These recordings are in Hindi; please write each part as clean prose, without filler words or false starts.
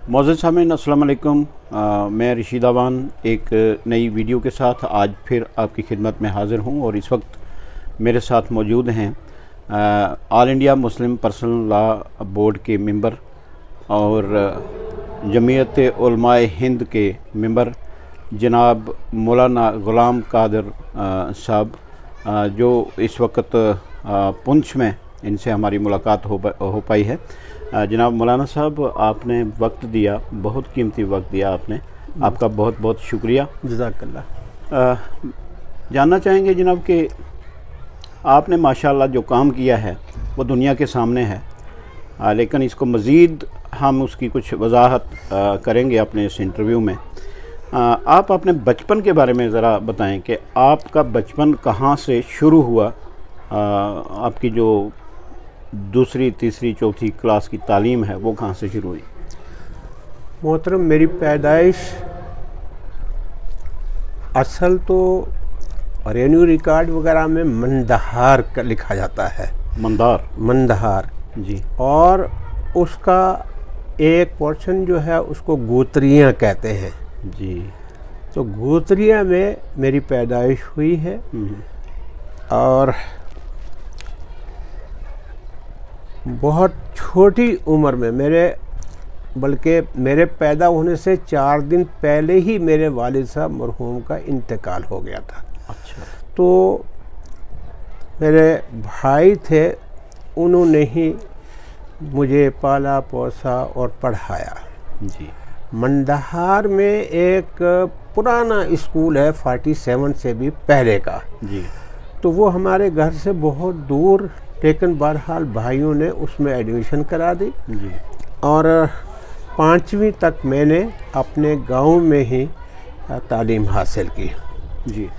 मौजूद सामीन अस्सलाम वालेकुम। मैं रशीद अवान एक नई वीडियो के साथ आज फिर आपकी खिदमत में हाज़िर हूँ और इस वक्त मेरे साथ मौजूद हैं all India Muslim personal law board के मेंबर और जमीयत उलमाए हिंद के मेंबर जनाब मौलाना ग़ुलाम कादिर साहब, जो इस वक्त पुंछ में इनसे हमारी मुलाकात हो पाई है। जनाब मौलाना साहब, आपने वक्त दिया, बहुत कीमती वक्त दिया आपने, आपका बहुत बहुत शुक्रिया। जज़ाकल्लाह। जानना चाहेंगे जनाब कि आपने माशाल्लाह जो काम किया है वो दुनिया के सामने है, लेकिन इसको मज़ीद हम उसकी कुछ वजाहत करेंगे अपने इस इंटरव्यू में। आप अपने बचपन के बारे में ज़रा बताएं कि आपका बचपन कहाँ से शुरू हुआ, आपकी जो दूसरी तीसरी चौथी क्लास की तालीम है वो कहाँ से शुरू हुई? मोहतरम, मेरी पैदाइश असल तो रेन्यू रिकॉर्ड वगैरह में मंदहार का लिखा जाता है। मंदहार जी। और उसका एक पोर्शन जो है उसको गोत्रियाँ कहते हैं जी। तो गोत्रियाँ में मेरी पैदाइश हुई है। और बहुत छोटी उम्र में बल्कि मेरे पैदा होने से 4 दिन पहले ही मेरे वालिद साहब मरहूम का इंतकाल हो गया था। अच्छा। तो मेरे भाई थे, उन्होंने ही मुझे पाला पोसा और पढ़ाया। जी। मंदहार में एक पुराना स्कूल है 47 से भी पहले का। जी। तो वो हमारे घर से बहुत दूर, लेकिन बहरहाल भाइयों ने उसमें एडमिशन करा दी। जी। और 5वीं तक मैंने अपने गांव में ही तालीम हासिल की। जी।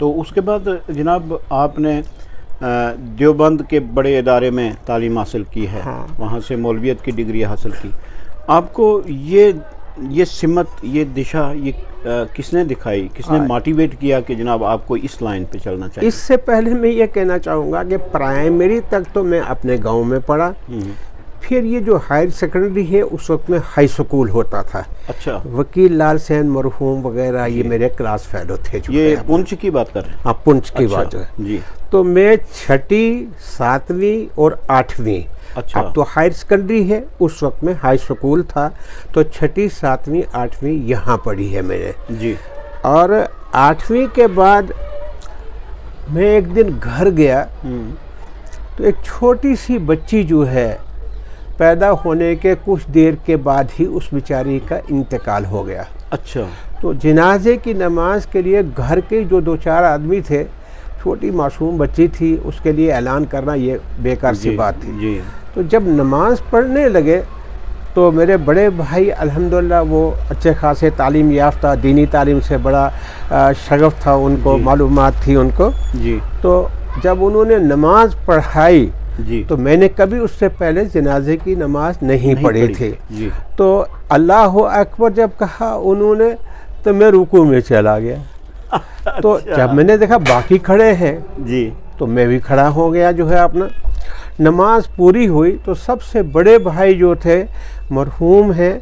तो उसके बाद जनाब आपने देवबंद के बड़े इदारे में तालीम हासिल की है। हाँ। वहाँ से मौलवियत की डिग्री हासिल की। आपको ये सिमत, ये दिशा, ये किसने दिखाई, किसने मोटिवेट किया कि जनाब आपको इस लाइन पे चलना चाहिए? इससे पहले मैं ये कहना चाहूँगा कि प्राइमरी तक तो मैं अपने गांव में पढ़ा। फिर ये जो हायर सेकेंडरी है उस वक्त में हाई स्कूल होता था। अच्छा। वकील लाल सैन मरहूम वगैरह ये मेरे क्लास फेलो थे। ये पुंछ की बात कर रहे हैं? हाँ, पुंछ की अच्छा। बात है जी। तो मैं 6ठी 7वीं और 8वीं, अच्छा। अब तो हायर सेकेंडरी है, उस वक्त में हाई स्कूल था, तो 6ठी 7वीं 8वीं यहाँ पढ़ी है मैंने। जी। और 8वीं के बाद मैं एक दिन घर गया तो एक छोटी सी बच्ची जो है पैदा होने के कुछ देर के बाद ही उस बेचारी का इंतकाल हो गया। अच्छा। तो जनाजे की नमाज के लिए घर के जो 2-4 आदमी थे, छोटी मासूम बच्ची थी, उसके लिए ऐलान करना ये बेकार सी बात थी। जी। तो जब नमाज पढ़ने लगे तो मेरे बड़े भाई अल्हम्दुलिल्लाह वो अच्छे खासे तालीम याफ्ता, दीनी तालीम से बड़ा शगफ था उनको, मालूमात थी उनको। जी। तो जब उन्होंने नमाज पढ़ाई जी। तो मैंने कभी उससे पहले जनाजे की नमाज नहीं पढ़ी थी। जी। तो अल्लाह अकबर जब कहा उन्होंने तो मैं रुकू में चला गया। तो जब मैंने देखा बाकी खड़े हैं जी, तो मैं भी खड़ा हो गया जो है अपना। नमाज पूरी हुई तो सबसे बड़े भाई जो थे मरहूम हैं,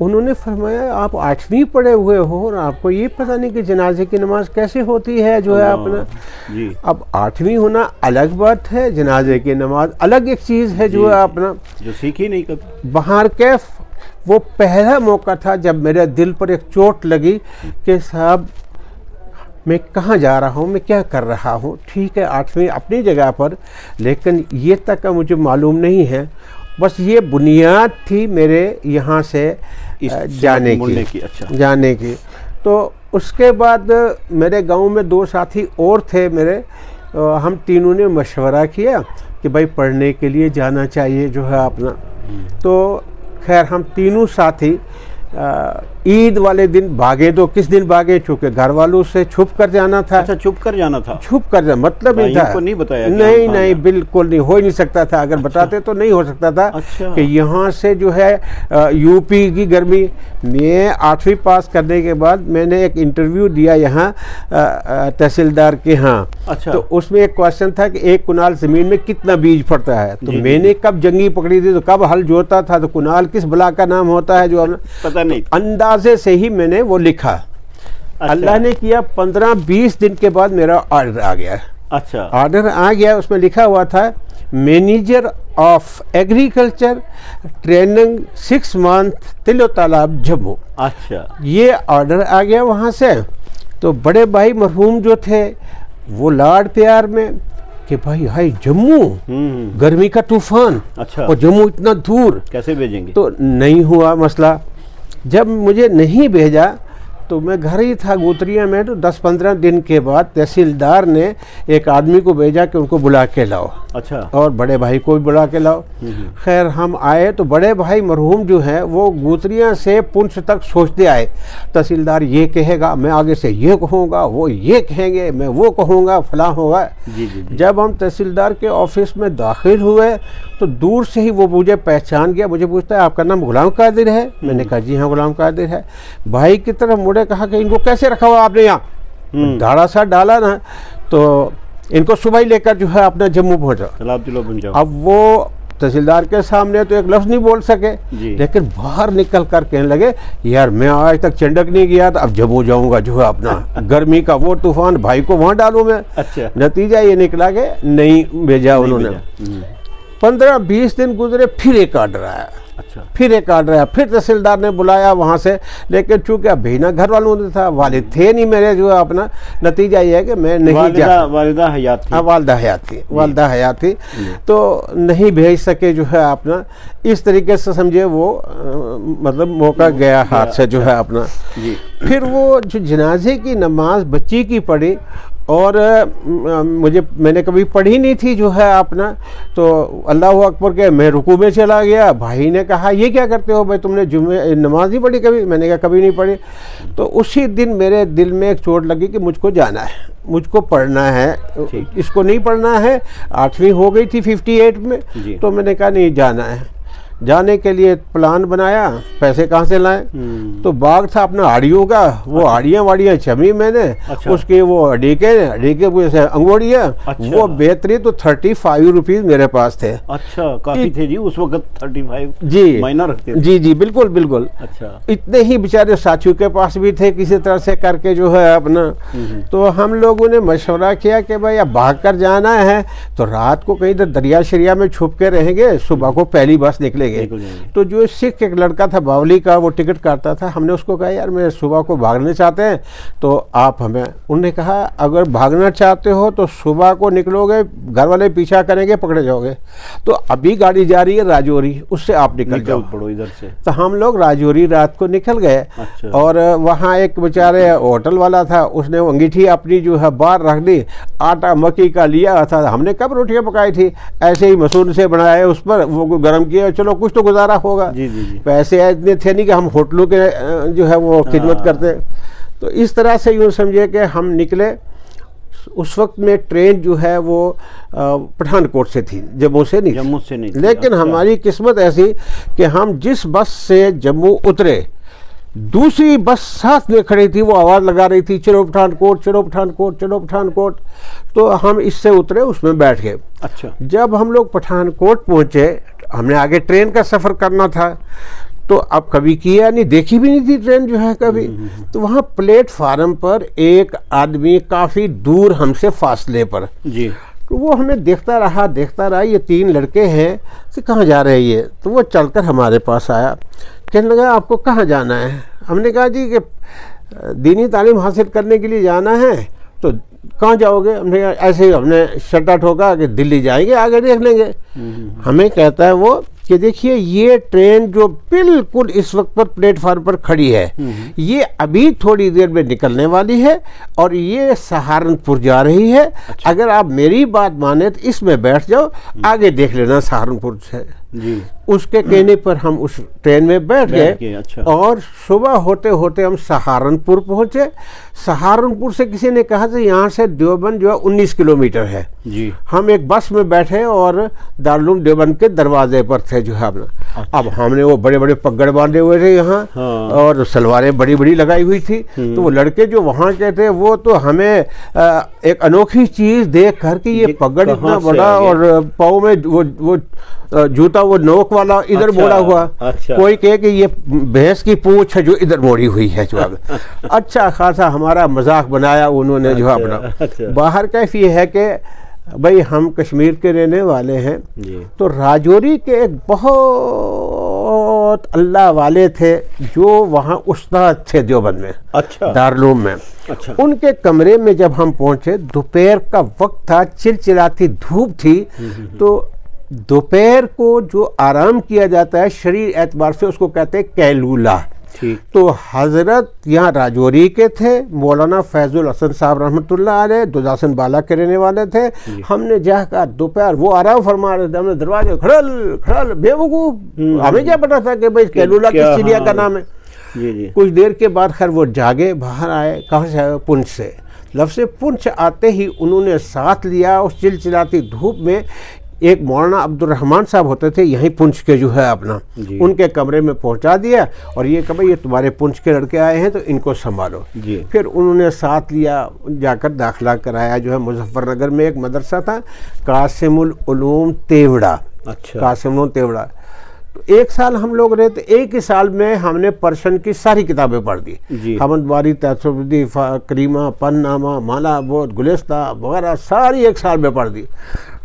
उन्होंने फरमाया आप 8वीं पढ़े हुए हो और आपको ये पता नहीं कि जनाजे की नमाज कैसे होती है जो है अपना। जी। अब 8वीं होना अलग बात है, जनाजे की नमाज अलग एक चीज़ है जो है अपना, जो सीखी नहीं कभी। बाहर के वो पहला मौका था जब मेरे दिल पर एक चोट लगी कि साहब मैं कहाँ जा रहा हूँ, मैं क्या कर रहा हूँ। ठीक है 8वीं अपनी जगह पर, लेकिन ये तक का मुझे मालूम नहीं है। बस ये बुनियाद थी मेरे यहाँ से जाने की। अच्छा। जाने की। तो उसके बाद मेरे गांव में 2 साथी और थे मेरे, हम तीनों ने मशवरा किया कि भाई पढ़ने के लिए जाना चाहिए जो है अपना। तो खैर हम तीनों साथी ईद वाले दिन भागे। तो किस दिन भागे? चूंकि घर वालों से छुप कर जाना था। अच्छा, छुप कर जाना था। छुप कर जाना मतलब नहीं था। नहीं बताया? नहीं नहीं, बिल्कुल नहीं, हो ही नहीं सकता था। अगर बताते तो नहीं हो सकता था। अच्छा। कि यहाँ से जो है यूपी की गर्मी। मैं 8वीं पास करने के बाद मैंने एक इंटरव्यू दिया यहाँ तहसीलदार के यहाँ। अच्छा। तो उसमें एक क्वेश्चन था कि 1 कुनाल जमीन में कितना बीज पड़ता है। तो जी, मैंने कब जंगी पकड़ी थी, तो कब हल जोता था, तो कुनाल किस ब्लॉक का नाम होता है जो हमें पता नहीं। अंदाजे से ही मैंने वो लिखा। अच्छा। अल्लाह ने किया 15-20 दिन के बाद मेरा ऑर्डर आ गया। अच्छा। ऑर्डर आ गया, उसमें लिखा हुआ था manager of agriculture training 6 month Tilo Talab Jammu. अच्छा। ये ऑर्डर आ गया वहाँ से। तो बड़े भाई मरहूम जो थे वो लाड प्यार में कि भाई हाय जम्मू, गर्मी का तूफान। अच्छा। और जम्मू इतना दूर कैसे भेजेंगे? तो नहीं हुआ मसला। जब मुझे नहीं भेजा तो मैं घर ही था गोत्रिया में। तो 10-15 दिन के बाद तहसीलदार ने एक आदमी को भेजा कि उनको बुला के लाओ। अच्छा। और बड़े भाई को भी बुला के लाओ। खैर हम आए तो बड़े भाई मरहूम जो हैं वो गोत्रिया से पुंछ तक सोचते आए, तहसीलदार ये कहेगा, मैं आगे से ये कहूँगा, वो ये कहेंगे, मैं वो कहूँगा, फलां होगा। जी जी जी। जब हम तहसीलदार के ऑफिस में दाखिल हुए तो दूर से ही वो मुझे पहचान गया। मुझे पूछता है आपका नाम गुलाम कादिर है? मैंने कहा जी हाँ गुलाम कादिर है। भाई की तरफ मुड़े, कहा कि इनको कैसे रखा हुआ आपने यहाँ? धाड़ा सा डाला ना, तो इनको सुबह ही लेकर जो है अपना जम्मू पहुँचा। अब वो तहसीलदार के सामने तो एक लफ्ज़ नहीं बोल सके, लेकिन बाहर निकल कर कहने लगे यार मैं आज तक चंडक नहीं गया था, अब जम्मू जाऊंगा जो है अपना गर्मी का वो तूफान, भाई को वहाँ डालूं मैं। अच्छा। नतीजा ये निकला कि नहीं भेजा उन्होंने। 15-20 दिन गुजरे, फिर एक ऑर्डर आया। अच्छा। फिर एक ऑर्डर आया, फिर तहसीलदार ने बुलाया वहाँ से। लेकिन चूंकि अब भेजना घर वालों ने था, वालिद थे नहीं मेरे जो है अपना। नतीजा ये है कि मैं नहीं जा। वालिदा हयात थी। वालिदा हयात थी तो नहीं भेज सके जो है अपना। इस तरीके से समझे वो मतलब मौका गया हाथ से जो है अपना। फिर वो जो जनाजे की नमाज बच्ची की पढ़ी और मैंने कभी पढ़ी नहीं थी जो है अपना। तो अल्लाह अकबर के मैं रुकू में चला गया। भाई ने कहा ये क्या करते हो भाई, तुमने जुम्मे नमाज नहीं पढ़ी कभी? मैंने कहा कभी नहीं पढ़ी। तो उसी दिन मेरे दिल में एक चोट लगी कि मुझको जाना है, मुझको पढ़ना है, इसको नहीं पढ़ना है। 8वीं हो गई थी 58 में। तो मैंने कहा नहीं जाना है। जाने के लिए प्लान बनाया, पैसे कहाँ से लाएं? तो बाग था अपना आड़ियों का, वो आड़ियाँ चमी मैंने। अच्छा। उसके वो अडीके अंगोड़िया। अच्छा। वो बेहतरीन तो 35 रुपीज़ मेरे पास थे। अच्छा, काफी थे जी उस वक्त 35 जी महीना रखते थे। जी जी बिल्कुल बिल्कुल। अच्छा। इतने ही बेचारे साथियों के पास भी थे किसी तरह से करके जो है अपना। तो हम लोगों ने मशवरा किया कि भाई अब भाग कर जाना है तो रात को कहीं दरिया शरिया में छुप के रहेंगे, सुबह को पहली बस निकले। तो जो सिख एक लड़का था बावली का, वो टिकट काटता था। हमने उसको कहा यार मैं सुबह को भागने चाहते हैं तो आप हमें। उन्होंने कहा अगर भागना चाहते हो तो सुबह को निकलोगे, घर वाले पीछा करेंगे, पकड़े जाओगे। तो अभी गाड़ी जा रही है राजौरी, उससे आप निकल जाओ पड़ो इधर से। तो हम लोग राजौरी रात को निकल गए। अच्छा। और वहाँ एक बेचारे होटल वाला था, उसने अंगीठी अपनी जो है बाहर रख दी। आटा मक्की का लिया था, हमने कब रोटियाँ पकाई थी, ऐसे ही मसूर से बनाए, उस पर वो गर्म किया, चलो कुछ तो गुजारा होगा। जी जी जी। पैसे इतने थे नहीं कि हम होटलों के जो है वो खिदमत करते। तो इस तरह से यूँ समझिए कि हम निकले। उस वक्त में ट्रेन जो है वो पठानकोट से थी, जम्मू से नहीं। लेकिन अच्छा। हमारी किस्मत ऐसी कि हम जिस बस से जम्मू उतरे, दूसरी बस साथ में खड़ी थी, वो आवाज़ लगा रही थी चलो पठानकोट, चलो पठानकोट, चलो पठानकोट। तो हम इससे उतरे, उसमें बैठ गए। अच्छा। जब हम लोग पठानकोट पहुँचे, हमने आगे ट्रेन का सफ़र करना था, तो अब कभी किया नहीं, देखी भी नहीं थी ट्रेन जो है कभी। तो वहाँ प्लेटफार्म पर एक आदमी काफ़ी दूर हमसे फासले पर जी, तो वो हमें देखता रहा। ये 3 लड़के हैं, तो कहाँ जा रहे हैं ये? तो वो चलकर हमारे पास आया, कहने लगा आपको कहाँ जाना है? हमने कहा जी कि दीनी तालीम हासिल करने के लिए जाना है। तो कहाँ जाओगे? हमने कहा ऐसे ही, हमने शटा ठोका कि दिल्ली जाएंगे, आगे देख लेंगे। हमें कहता है वो कि देखिए ये ट्रेन जो बिल्कुल इस वक्त पर प्लेटफार्म पर खड़ी है, ये अभी थोड़ी देर में निकलने वाली है और ये सहारनपुर जा रही है। अच्छा। अगर आप मेरी बात माने तो इसमें बैठ जाओ, आगे देख लेना सहारनपुर से। जी। उसके कहने पर हम उस ट्रेन में बैठ गए। अच्छा। और सुबह होते होते हम सहारनपुर पहुंचे। सहारनपुर से किसी ने कहा था यहाँ से देवबंद जो है 19 किलोमीटर है। जी। हम एक बस में बैठे और दारुल उलूम देवबंद के दरवाजे पर थे जो है अपना। अच्छा। अब हमने वो बड़े बड़े पगड़ बांधे हुए थे यहाँ। हाँ। और सलवारें बड़ी बड़ी लगाई हुई थी। तो वो लड़के जो वहाँ के थे वो तो हमें एक अनोखी चीज देख कर के ये पगड़ इतना बड़ा और पाँव में वो जूता वो नोक वाला इधर अच्छा, मोड़ा हुआ। अच्छा। कोई कहे कि ये भैंस की पूंछ है जो इधर मोड़ी हुई है जो अच्छा खासा हमारा मजाक बनाया उन्होंने जो अपना। अच्छा। बाहर कैफ ये है कि भाई हम कश्मीर के रहने वाले हैं। जी। तो राजौरी के एक बहुत अल्लाह वाले थे जो वहाँ उस्ताद थे देवबंद में। अच्छा। दारुल उलूम में। अच्छा। उनके कमरे में जब हम पहुंचे, दोपहर का वक्त था, चिलचिलाती धूप थी। तो दोपहर को जो आराम किया जाता है शरीर एतबार से उसको कहते हैं कैलूला। ठीक। तो हजरत यहाँ राजौरी के थे, मौलाना फैजुल हसन साहब रहमतुल्लाह अलैह दुदासन बाला के रहने वाले थे। हमने जाकर दोपहर वो आराम फरमा रहे थे, हमने दरवाजे खड़ल खड़ल बेवकूफ, हमें क्या पता था कि भाई कैलूला किस चिड़िया का नाम है। जी जी। कुछ देर के बाद खैर वो जागे, बाहर आए। कहाँ से आए? पुंछ से। लफ्ज़ पुंछ आते ही उन्होंने साथ लिया उस चिलचिलाती धूप में। एक मौलाना अब्दुल रहमान साहब होते थे यहीं पुंछ के जो है अपना, उनके कमरे में पहुंचा दिया और ये कहा ये तुम्हारे पुंछ के लड़के आए हैं तो इनको संभालो। जी। फिर उन्होंने साथ लिया, जाकर दाखिला कराया जो है मुजफ्फरनगर में एक मदरसा था कासिमुल उलूम तेवड़ा। अच्छा। कासिमुल उलूम तेवड़ा। तो एक साल हम लोग रहे, तो एक ही साल में हमने पर्शियन की सारी किताबें पढ़ दी। हमदवारी, तहसुबदी, करीमा, पन्नामा, माला बोध, गुलिस्ता वगैरह सारी एक साल में पढ़ दी।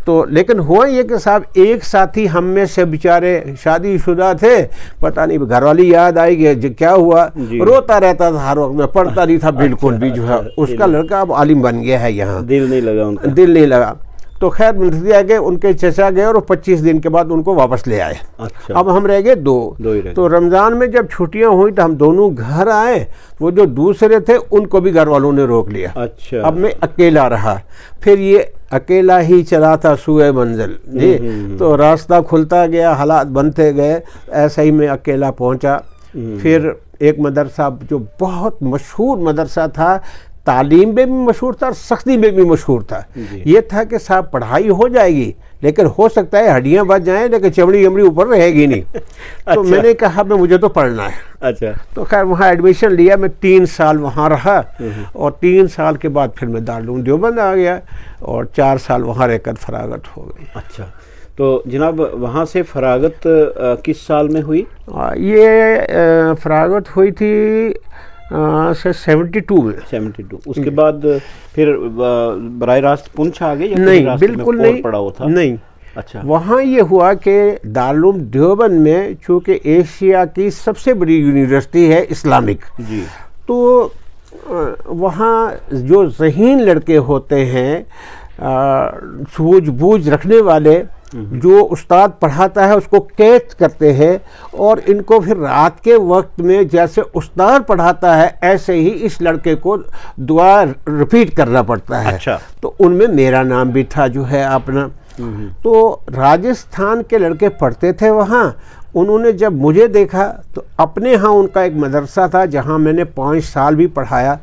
तो लेकिन हुआ ये कि साहब एक साथी हम में से बेचारे शादीशुदा थे, पता नहीं घरवाली याद आई कि क्या हुआ, रोता रहता था हर वक्त में, पढ़ता नहीं था बिल्कुल भी जो है। उसका लड़का अब आलिम बन गया है यहाँ। दिल नहीं लगा उनका। दिल नहीं लगा। तो खैर नतीजा गए, उनके चचा गए और 25 दिन के बाद उनको वापस ले आए। अच्छा। अब हम रह गए दो ही रह। तो रमज़ान में जब छुट्टियां हुई तो हम दोनों घर आए। वो जो दूसरे थे उनको भी घर वालों ने रोक लिया। अच्छा। अब मैं अकेला रहा। फिर ये अकेला ही चला था सुए मंजिल जी। तो रास्ता खुलता गया, हालात बनते गए, ऐसा ही मैं अकेला पहुंचा। फिर एक मदरसा जो बहुत मशहूर मदरसा था, तालीम में भी मशहूर था, सख्ती में भी मशहूर था। ये था कि साहब पढ़ाई हो जाएगी लेकिन हो सकता है हड्डियां बच जाएं लेकिन चमड़ी चमड़ी ऊपर रहेगी नहीं। तो मैंने कहा मुझे तो पढ़ना है। अच्छा। तो खैर वहाँ एडमिशन लिया, मैं 3 साल वहाँ रहा और 3 साल के बाद फिर मैं दारुल उलूम देवबंद आ गया और 4 साल वहाँ रहकर फरागत हो गई। अच्छा। तो जनाब वहाँ से फरागत किस साल में हुई? ये फरागत हुई थी 72 में। 72। उसके बाद फिर बराह रास्त पुंछ आ गए? नहीं, बिल्कुल नहीं पड़ा हुआ था। नहीं। अच्छा। वहाँ ये हुआ कि दारुल उलूम देवबंद में चूँकि एशिया की सबसे बड़ी यूनिवर्सिटी है इस्लामिक जी, तो वहाँ जो ज़हीन लड़के होते हैं, सूझबूझ रखने वाले, जो उस्ताद पढ़ाता है उसको कैच करते हैं और इनको फिर रात के वक्त में जैसे उस्ताद पढ़ाता है ऐसे ही इस लड़के को दुआ रिपीट करना पड़ता है। अच्छा। तो उनमें मेरा नाम भी था जो है अपना। तो राजस्थान के लड़के पढ़ते थे वहाँ। उन्होंने जब मुझे देखा तो अपने यहाँ उनका एक मदरसा था जहाँ मैंने 5 साल भी पढ़ाया।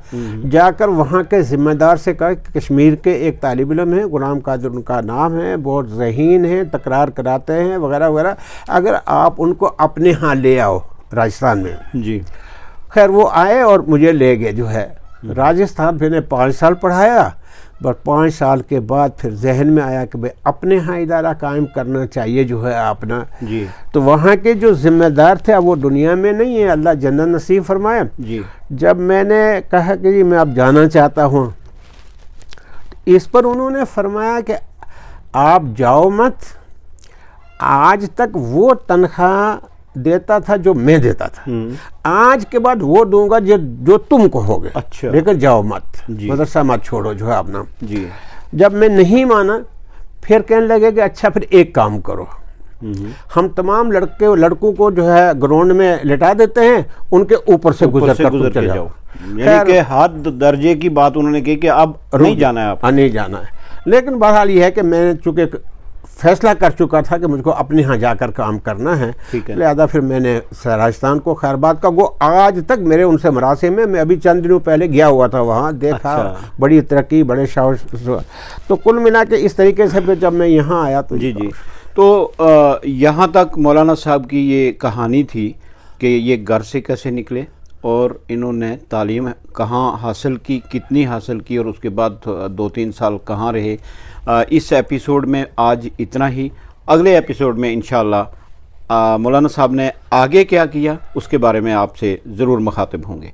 जाकर वहाँ के ज़िम्मेदार से कहा कि कश्मीर के एक तालिब इल्म है, गुलाम कादिर उनका नाम है, बहुत ज़हीन है, तकरार कराते हैं वगैरह वगैरह, अगर आप उनको अपने यहाँ ले आओ राजस्थान में। जी। खैर वो आए और मुझे ले गए जो है राजस्थान। मैंने 5 साल पढ़ाया, बस 5 साल के बाद फिर जहन में आया कि भाई अपने यहाँ इदारा कायम करना चाहिए जो है अपना जी। तो वहाँ के जो ज़िम्मेदार थे अब वो दुनिया में नहीं है, अल्लाह जन्नत नसीब फरमाया जी। जब मैंने कहा कि जी मैं अब जाना चाहता हूँ, इस पर उन्होंने फरमाया कि आप जाओ मत, आज तक वो तनख्वाह देता था जो मैं देता था, आज के बाद वो दूंगा जो तुम कहोगे। अच्छा। लेकिन जाओ मत, मदरसा मत छोड़ो जो है अपना जी। जब मैं नहीं माना फिर कहने लगे कि अच्छा फिर एक काम करो, हम तमाम लड़कों को जो है ग्राउंड में लेटा देते हैं, उनके ऊपर से गुजर कर चले जाओ। यानी कि हाथ दर्जे की बात उन्होंने की कि अब नहीं जाना है, आप नहीं जाना है। लेकिन बहरहाल ये है कि मैं चूंकि फैसला कर चुका था कि मुझको अपने यहाँ जाकर काम करना है, लिहाजा फिर मैंने राजस्थान को खैरबाद का, वो आज तक मेरे उनसे मरासिम में, मैं अभी चंद दिनों पहले गया हुआ था वहाँ, देखा। अच्छा। बड़ी तरक्की, बड़े शाह, तो कुल मिला के इस तरीके से फिर जब मैं यहाँ आया तो जी तो यहाँ तक मौलाना साहब की ये कहानी थी कि ये घर से कैसे निकले और इन्होंने तालीम कहाँ हासिल की, कितनी हासिल की, और उसके बाद 2-3 साल कहाँ रहे। इस एपिसोड में आज इतना ही। अगले एपिसोड में इंशाअल्लाह मौलाना साहब ने आगे क्या किया उसके बारे में आपसे ज़रूर मुखातिब होंगे।